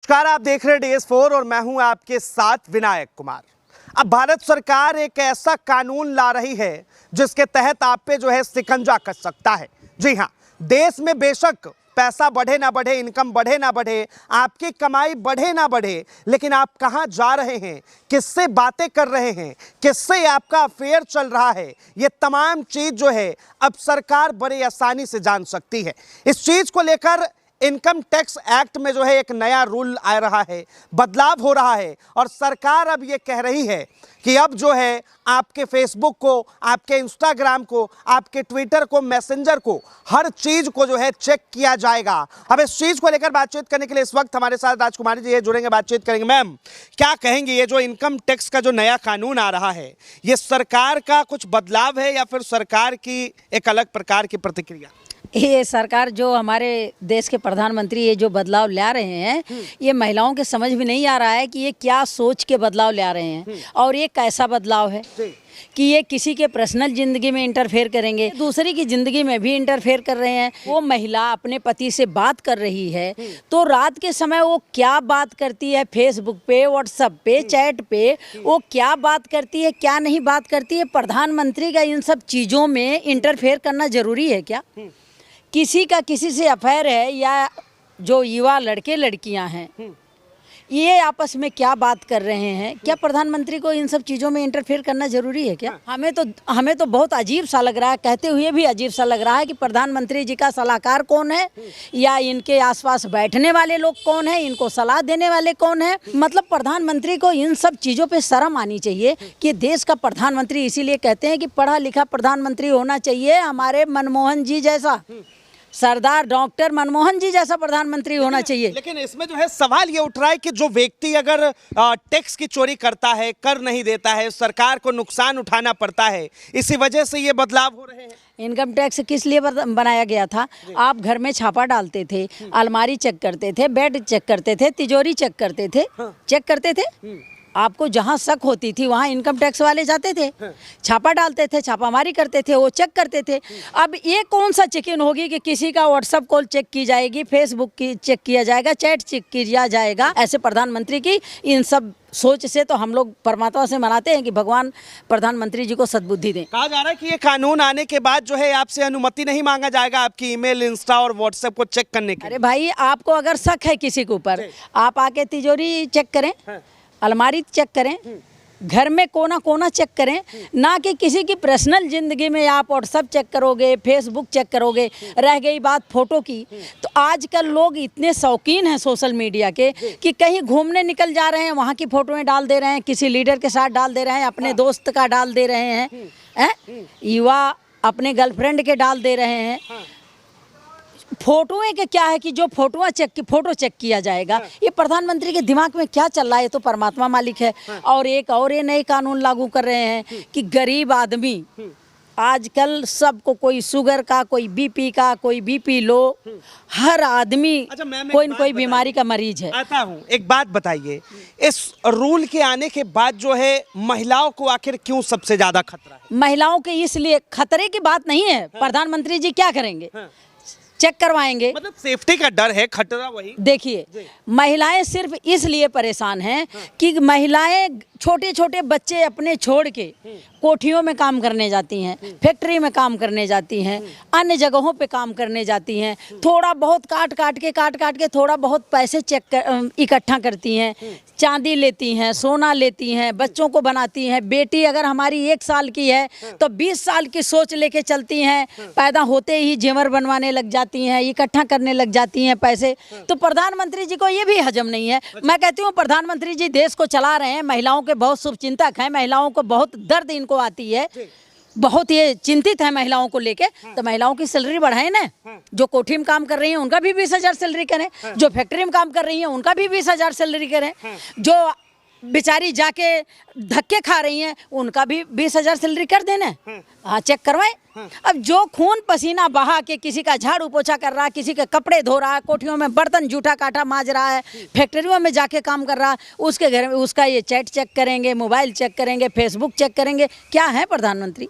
नमस्कार, आप देख रहे हैं DS4 और मैं हूं आपके साथ विनायक कुमार। अब भारत सरकार एक ऐसा कानून ला रही है जिसके तहत आप पे जो है शिकंजा कस सकता है। जी हां, देश में बेशक पैसा बढ़े ना बढ़े, इनकम बढ़े ना बढ़े, आपकी कमाई बढ़े ना बढ़े, लेकिन आप कहां जा रहे हैं, किससे बातें कर रहे हैं, किससे आपका अफेयर चल रहा है, ये तमाम चीज जो है अब सरकार बड़ी आसानी से जान सकती है। इस चीज को लेकर इनकम टैक्स एक्ट में जो है एक नया रूल आ रहा है, बदलाव हो रहा है और सरकार अब ये कह रही है कि अब जो है आपके फेसबुक को, आपके इंस्टाग्राम को, आपके ट्विटर को, मैसेंजर को, हर चीज को जो है चेक किया जाएगा। अब इस चीज को लेकर बातचीत करने के लिए इस वक्त हमारे साथ राजकुमारी जी जुड़ेंगे, बातचीत करेंगे। मैम, क्या कहेंगे, ये जो इनकम टैक्स का जो नया कानून आ रहा है, ये सरकार का कुछ बदलाव है या फिर सरकार की एक अलग प्रकार की प्रतिक्रिया? ये सरकार जो हमारे देश के प्रधानमंत्री ये जो बदलाव ला रहे हैं, ये महिलाओं के समझ में नहीं आ रहा है कि ये क्या सोच के बदलाव ला रहे हैं और ये कैसा बदलाव है कि ये किसी के पर्सनल ज़िंदगी में इंटरफेयर करेंगे, दूसरी की ज़िंदगी में भी इंटरफेयर कर रहे हैं। वो महिला अपने पति से बात कर रही है तो रात के समय वो क्या बात करती है, फेसबुक पे, व्हाट्सएप पे, चैट पे, वो क्या बात करती है, क्या नहीं बात करती है, प्रधानमंत्री का इन सब चीज़ों में इंटरफेयर करना ज़रूरी है क्या? किसी का किसी से अफेयर है या जो युवा लड़के लड़कियां हैं, ये आपस में क्या बात कर रहे हैं, क्या प्रधानमंत्री को इन सब चीज़ों में इंटरफेयर करना जरूरी है क्या? हमें तो बहुत अजीब सा लग रहा है, कहते हुए भी अजीब सा लग रहा है कि प्रधानमंत्री जी का सलाहकार कौन है या इनके आसपास बैठने वाले लोग कौन है, इनको सलाह देने वाले कौन है। मतलब प्रधानमंत्री को इन सब चीज़ों पर शर्म आनी चाहिए कि देश का प्रधानमंत्री, इसीलिए कहते हैं कि पढ़ा लिखा प्रधानमंत्री होना चाहिए, हमारे मनमोहन जी जैसा, सरदार डॉक्टर मनमोहन जी जैसा प्रधानमंत्री होना चाहिए। लेकिन इसमें जो है सवाल ये उठ रहा है कि जो व्यक्ति अगर टैक्स की चोरी करता है, कर नहीं देता है, सरकार को नुकसान उठाना पड़ता है, इसी वजह से ये बदलाव हो रहे हैं। इनकम टैक्स किस लिए बनाया गया था? आप घर में छापा डालते थे, अलमारी चेक करते थे, बेड चेक करते थे, तिजोरी चेक करते थे, चेक करते थे। आपको जहाँ शक होती थी वहाँ इनकम टैक्स वाले जाते थे, छापा डालते थे, छापामारी करते थे, वो चेक करते थे। अब ये कौन सा चेकिंग होगी कि किसी का व्हाट्सएप कॉल चेक की जाएगी, फेसबुक की चेक किया जाएगा, चैट चेक किया जाएगा? ऐसे प्रधानमंत्री की इन सब सोच से तो हम लोग परमात्मा से मनाते हैं कि भगवान प्रधानमंत्री जी को सद्बुद्धि दें। कहा जा रहा है कि ये कानून आने के बाद जो है आपसे अनुमति नहीं मांगा जाएगा आपकी ईमेल, इंस्टा और व्हाट्सएप को चेक करने की। अरे भाई, आपको अगर शक है किसी के ऊपर, आप आके तिजोरी चेक करें, अलमारी चेक करें, घर में कोना कोना चेक करें, ना कि किसी की पर्सनल ज़िंदगी में आप व्हाट्सएप चेक करोगे, फेसबुक चेक करोगे। रह गई बात फ़ोटो की, तो आजकल लोग इतने शौकीन हैं सोशल मीडिया के कि कहीं घूमने निकल जा रहे हैं, वहाँ की फ़ोटोएं डाल दे रहे हैं, किसी लीडर के साथ डाल दे रहे हैं, अपने दोस्त का डाल दे रहे हैं, युवा अपने गर्लफ्रेंड के डाल दे रहे हैं। फोटोएं के क्या है कि जो फोटो चेक किया जाएगा। ये प्रधानमंत्री के दिमाग में क्या चल रहा है, तो परमात्मा मालिक है। और एक और ये नए कानून लागू कर रहे हैं कि गरीब आदमी, आजकल सबको, कोई शुगर का, कोई बीपी का, कोई बीपी लो, हर आदमी कोई न कोई बीमारी का मरीज है। आता हूँ, एक बात बताइए, इस रूल के आने के बाद जो है महिलाओं को आखिर क्यों सबसे ज्यादा खतरा है? महिलाओं के इसलिए खतरे की बात नहीं है। प्रधानमंत्री जी क्या करेंगे? चेक करवाएंगे, मतलब सेफ्टी का डर है, खतरा वही। देखिए, महिलाएं सिर्फ इसलिए परेशान हैं कि महिलाएं, छोटे छोटे बच्चे अपने छोड़ के कोठियों में काम करने जाती हैं, फैक्ट्री में काम करने जाती हैं, अन्य जगहों पे काम करने जाती हैं, थोड़ा बहुत काट काट के थोड़ा बहुत पैसे इकट्ठा करती हैं, चांदी लेती हैं, सोना लेती हैं, बच्चों को बनाती हैं। बेटी अगर हमारी 1 साल की है तो 20 साल की सोच लेके चलती हैं, पैदा होते ही जेवर बनवाने लग जाती हैं, इकट्ठा करने लग जाती हैं पैसे। तो प्रधानमंत्री जी को ये भी हजम नहीं है। मैं कहती हूँ प्रधानमंत्री जी देश को चला रहे हैं, महिलाओं के बहुत शुभचिंतक हैं, महिलाओं को बहुत दर्द इनको आती है, बहुत ये चिंतित है महिलाओं को लेके। तो महिलाओं की सैलरी बढ़ाएं ना, जो कोठी में काम कर रही हैं उनका भी 20,000 सैलरी करें, जो फैक्ट्री में काम कर रही हैं उनका भी 20,000 सैलरी करें, जो बेचारी जाके धक्के खा रही हैं उनका भी 20,000 सैलरी कर देना। हाँ, चेक करवाएं। अब जो खून पसीना बहा के किसी का झाड़ू पोछा कर रहा है, किसी के कपड़े धो रहा है, कोठियों में बर्तन जूठा काटा माज रहा है, फैक्ट्रियों में जाके काम कर रहा है, उसके घर में उसका ये चैट चेक करेंगे, मोबाइल चेक करेंगे, फेसबुक चेक करेंगे। क्या है प्रधानमंत्री?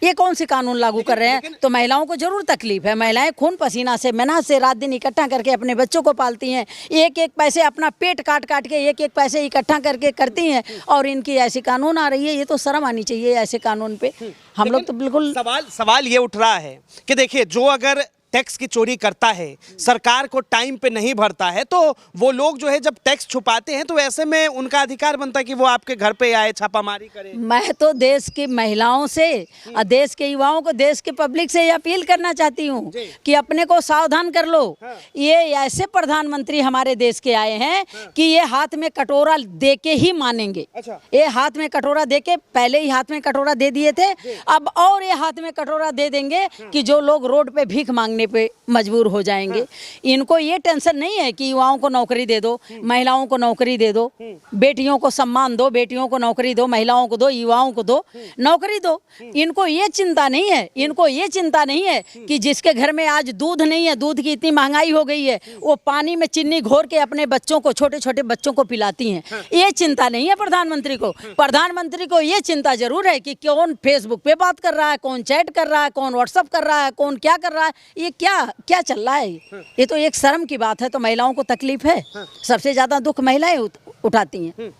ये कौन सी कानून लागू कर रहे हैं? तो महिलाओं को जरूर तकलीफ है। महिलाएं खून पसीना से मेहनत से रात दिन इकट्ठा करके अपने बच्चों को पालती हैं, एक एक पैसे अपना पेट काट काट के एक एक पैसे इकट्ठा करके करती हैं, और इनकी ऐसी कानून आ रही है। ये तो शर्म आनी चाहिए ऐसे कानून पे। हम लोग तो बिल्कुल सवाल ये उठ रहा है कि देखिए, जो अगर टैक्स की चोरी करता है, सरकार को टाइम पे नहीं भरता है, तो वो लोग जो है जब टैक्स छुपाते हैं तो ऐसे में उनका अधिकार बनता है कि वो आपके घर पे आए, छापामारी करे। मैं तो देश की महिलाओं से और देश के युवाओं को, देश के पब्लिक से ये अपील करना चाहती हूँ कि अपने को सावधान कर लो। ये ऐसे प्रधानमंत्री हमारे देश के आए हैं कि ये हाथ में कटोरा दे के ही मानेंगे। ये हाथ में कटोरा दे के, पहले ही हाथ में कटोरा दे दिए थे, अब और ये हाथ में कटोरा दे देंगे कि जो लोग रोड पे भीख मांगने पे मजबूर हो जाएंगे। इनको ये टेंशन नहीं है कि युवाओं को नौकरी दे दो, महिलाओं को नौकरी दे दो, बेटियों को सम्मान दो, बेटियों को नौकरी दो, महिलाओं को दो, युवाओं को दो, नौकरी दो। इनको ये चिंता नहीं है, इनको ये चिंता नहीं है कि जिसके घर में आज दूध नहीं है, दूध की इतनी महंगाई हो गई है, वो पानी में चीनी घोर के अपने बच्चों को, छोटे छोटे बच्चों को पिलाती हैं। ये चिंता नहीं है प्रधानमंत्री को। प्रधानमंत्री को ये चिंता जरूर है कि कौन फेसबुक पे बात कर रहा है, कौन चैट कर रहा है, कौन व्हाट्सअप कर रहा है, कौन क्या कर रहा है, ये क्या चल रहा है। ये तो एक शर्म की बात है। तो महिलाओं को तकलीफ है, सबसे ज्यादा दुख महिलाएं उठाती हैं।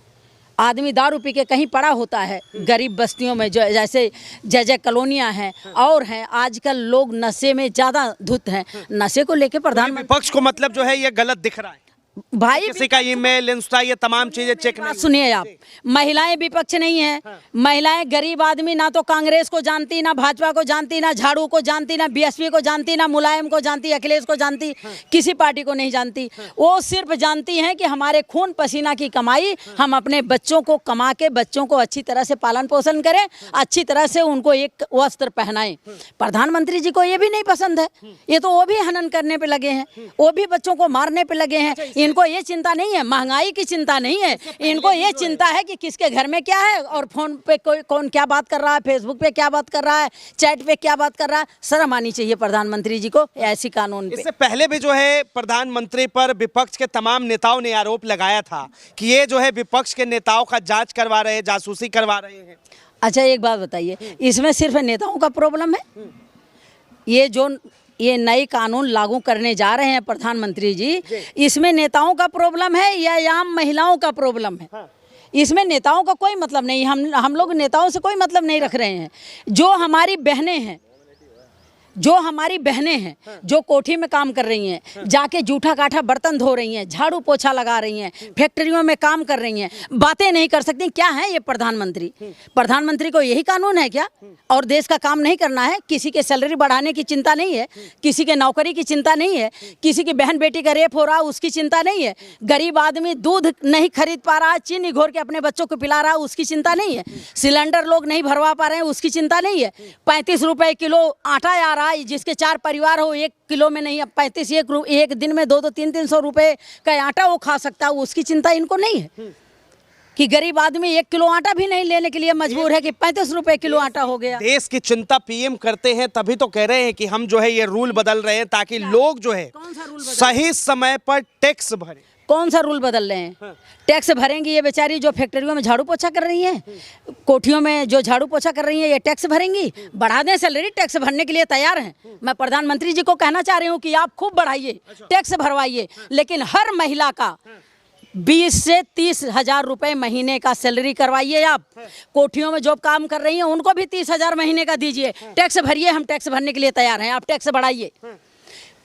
आदमी दारू पी के कहीं पड़ा होता है, गरीब बस्तियों में, जो जैसे जय कॉलोनियां हैं और हैं, आजकल लोग नशे में ज्यादा धुत हैं। नशे को लेके प्रधानमंत्री पक्ष को मतलब जो है ये गलत दिख रहा है भाई। किसी का ईमेल, इंस्टा, ये तमाम चीजें चेक नहीं। सुनिए आप, महिलाएं विपक्ष नहीं है। महिलाएं गरीब आदमी ना तो कांग्रेस को जानती, ना भाजपा को जानती, ना झाड़ू को जानती, ना बीएसपी को जानती, ना मुलायम को जानती, अखिलेश को जानती, किसी पार्टी को नहीं जानती। वो सिर्फ जानती हैं कि हमारे खून पसीना की कमाई, हम अपने बच्चों को कमा के बच्चों को अच्छी तरह से पालन पोषण करें, अच्छी तरह से उनको एक वस्त्र पहनाएं। प्रधानमंत्री जी को ये भी नहीं पसंद है। ये तो वो भी हनन करने पे लगे हैं, वो भी बच्चों को मारने पे लगे हैं। इनको ये चिंता नहीं है, महंगाई की चिंता नहीं है। इनको ये चिंता है कि किसके घर में क्या है, और फोन पे कौन क्या बात कर रहा है, फेसबुक पे क्या बात कर रहा है, चैट पे क्या बात कर रहा है। शर्म आनी चाहिए प्रधानमंत्री जी को ऐसी कानून पे। इससे पहले भी जो है प्रधानमंत्री पर विपक्ष के तमाम नेताओं ने आरोप लगाया था कि ये जो है विपक्ष के नेताओं का जांच करवा रहे हैं, जासूसी करवा रहे हैं। अच्छा, एक बात बताइए, इसमें सिर्फ नेताओं का प्रॉब्लम है? ये नए कानून लागू करने जा रहे हैं प्रधानमंत्री जी, इसमें नेताओं का प्रॉब्लम है या आम महिलाओं का प्रॉब्लम है? इसमें नेताओं का कोई मतलब नहीं। हम लोग नेताओं से कोई मतलब नहीं रख रहे हैं। जो हमारी बहनें हैं, जो कोठी में काम कर रही हैं, जाके जूठा काठा बर्तन धो रही हैं, झाड़ू पोछा लगा रही हैं, फैक्ट्रियों में काम कर रही हैं, बातें नहीं कर सकती, क्या है ये प्रधानमंत्री को यही कानून है क्या? और देश का काम नहीं करना है? किसी के सैलरी बढ़ाने की चिंता नहीं है, किसी के नौकरी की चिंता नहीं है, किसी की बहन बेटी का रेप हो रहा उसकी चिंता नहीं है, गरीब आदमी दूध नहीं खरीद पा रहा, चीनी घोर के अपने बच्चों को पिला रहा उसकी चिंता नहीं है, सिलेंडर लोग नहीं भरवा पा रहे हैं उसकी चिंता नहीं है, 35 रुपए किलो आटा आ रहा, जिसके 4 परिवार हो, 1 किलो में नहीं, 35 एक दिन में 200 300 रुपए का आटा वो खा सकता है, उसकी चिंता इनको नहीं है। कि गरीब आदमी 1 किलो आटा भी नहीं लेने के लिए मजबूर है कि 35 रुपए किलो आटा हो गया। देश की चिंता पीएम करते हैं, तभी तो कह रहे हैं कि हम जो है ये रूल बदल रहे हैं ताकि लोग जो है सही समय पर टैक्स भरें। कौन सा रूल बदल रहे हैं? टैक्स भरेंगी ये बेचारी जो फैक्ट्रियों में झाड़ू पोछा कर रही हैं, कोठियों में जो झाड़ू पोछा कर रही हैं, ये टैक्स भरेंगी? बढ़ा दें सैलरी, टैक्स भरने के लिए तैयार हैं। मैं प्रधानमंत्री जी को कहना चाह रही हूँ कि आप खूब बढ़ाइए, टैक्स भरवाइए, लेकिन हर महिला का 20 से 30 हजार रुपए महीने का सैलरी करवाइए। आप कोठियों में जो काम कर रही हैं उनको भी 30 हजार महीने का दीजिए, टैक्स भरिए, हम टैक्स भरने के लिए तैयार हैं, आप टैक्स बढ़ाइए।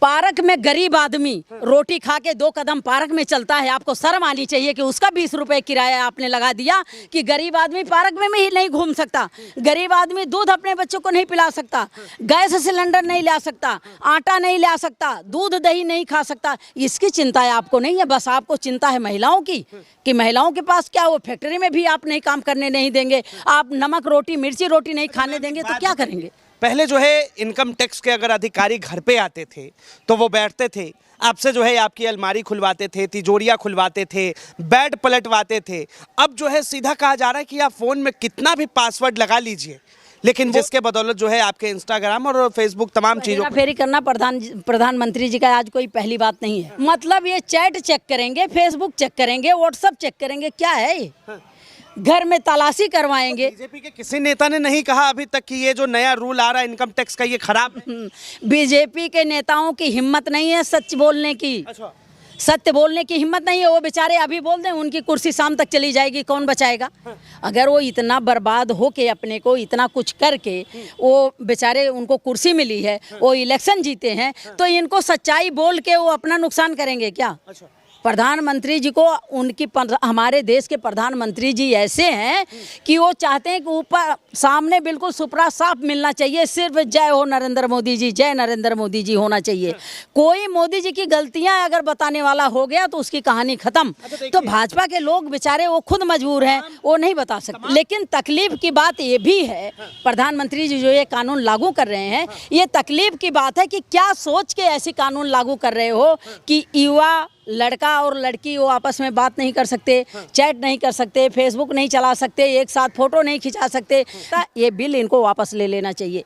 पार्क में गरीब आदमी रोटी खा के 2 कदम पार्क में चलता है, आपको शर्म आनी चाहिए कि उसका 20 रुपए किराया आपने लगा दिया कि गरीब आदमी पार्क में ही नहीं घूम सकता, गरीब आदमी दूध अपने बच्चों को नहीं पिला सकता, गैस सिलेंडर नहीं ला सकता, आटा नहीं ला सकता, दूध दही नहीं खा सकता। इसकी चिंता है आपको नहीं है, बस आपको चिंता है महिलाओं की कि महिलाओं के पास क्या, वो फैक्ट्री में भी आप नहीं काम करने नहीं देंगे, आप नमक रोटी मिर्ची रोटी नहीं खाने देंगे तो क्या करेंगे? पहले जो है इनकम टैक्स के अगर अधिकारी घर पे आते थे तो वो बैठते थे, आपसे जो है आपकी अलमारी खुलवाते थे, तिजोरियां खुलवाते थे, बेड पलटवाते थे। अब जो है सीधा कहा जा रहा है कि आप फ़ोन में कितना भी पासवर्ड लगा लीजिए, लेकिन जिसके बदौलत जो है आपके इंस्टाग्राम और फेसबुक तमाम चीज़ों फेरी करना प्रधानमंत्री जी का आज कोई पहली बात नहीं है। मतलब ये चैट चेक करेंगे, फेसबुक चेक करेंगे, व्हाट्सअप चेक करेंगे, क्या है ये? घर में तलाशी करवाएंगे। बीजेपी के किसी नेता ने नहीं कहा अभी तक कि ये जो नया रूल आ रहा है इनकम टैक्स का ये खराब है? बीजेपी के नेताओं की हिम्मत नहीं है सच बोलने की। अच्छा, सत्य बोलने की हिम्मत नहीं है। वो बेचारे अभी बोल दें उनकी कुर्सी शाम तक चली जाएगी, कौन बचाएगा? अगर वो इतना बर्बाद हो के अपने को इतना कुछ करके वो बेचारे उनको कुर्सी मिली है, वो इलेक्शन जीते हैं, तो इनको सच्चाई बोल के वो अपना नुकसान करेंगे क्या? अच्छा, प्रधानमंत्री जी को हमारे देश के प्रधानमंत्री जी ऐसे हैं कि वो चाहते हैं कि ऊपर सामने बिल्कुल सुपरा साफ मिलना चाहिए, सिर्फ जय हो नरेंद्र मोदी जी, जय नरेंद्र मोदी जी होना चाहिए। कोई मोदी जी की गलतियां अगर बताने वाला हो गया तो उसकी कहानी खत्म। तो भाजपा के लोग बेचारे वो खुद मजबूर हैं, वो नहीं बता सकते। लेकिन तकलीफ की बात ये भी है, प्रधानमंत्री जी जो ये कानून लागू कर रहे हैं, ये तकलीफ की बात है कि क्या सोच के ऐसी कानून लागू कर रहे हो कि युवा लड़का और लड़की वो आपस में बात नहीं कर सकते, चैट नहीं कर सकते, फेसबुक नहीं चला सकते, एक साथ फोटो नहीं खिंचा सकते। तो ये बिल इनको वापस ले लेना चाहिए।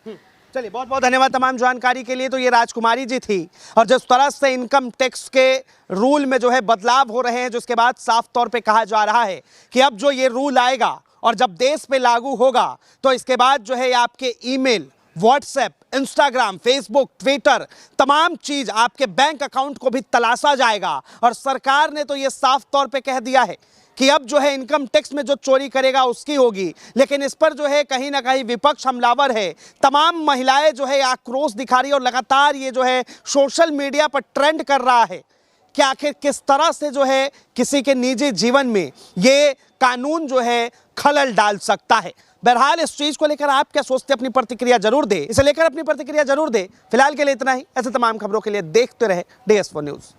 चलिए, बहुत बहुत धन्यवाद तमाम जानकारी के लिए। तो ये राजकुमारी जी थी, और जिस तरह से इनकम टैक्स के रूल में जो है बदलाव हो रहे हैं, जिसके बाद साफ तौर पे कहा जा रहा है कि अब जो ये रूल आएगा और जब देश पे लागू होगा तो इसके बाद जो है आपके email, WhatsApp, Instagram, Facebook, Twitter, तमाम चीज आपके बैंक अकाउंट को भी तलाशा जाएगा। और सरकार ने तो ये साफ तौर पे कह दिया है कि अब जो है इनकम टैक्स में जो चोरी करेगा उसकी होगी। लेकिन इस पर जो है कहीं ना कहीं विपक्ष हमलावर है, तमाम महिलाएं जो है आक्रोश दिखा रही है, और लगातार ये जो है सोशल मीडिया पर ट्रेंड कर रहा है कि आखिर किस तरह से जो है किसी के निजी जीवन में ये कानून जो है खलल डाल सकता है। बहरहाल इस चीज को लेकर आप क्या सोचते हैं, अपनी प्रतिक्रिया जरूर दे, इसे लेकर अपनी प्रतिक्रिया जरूर दे। फिलहाल के लिए इतना ही। ऐसे तमाम खबरों के लिए देखते रहे DS4 न्यूज़।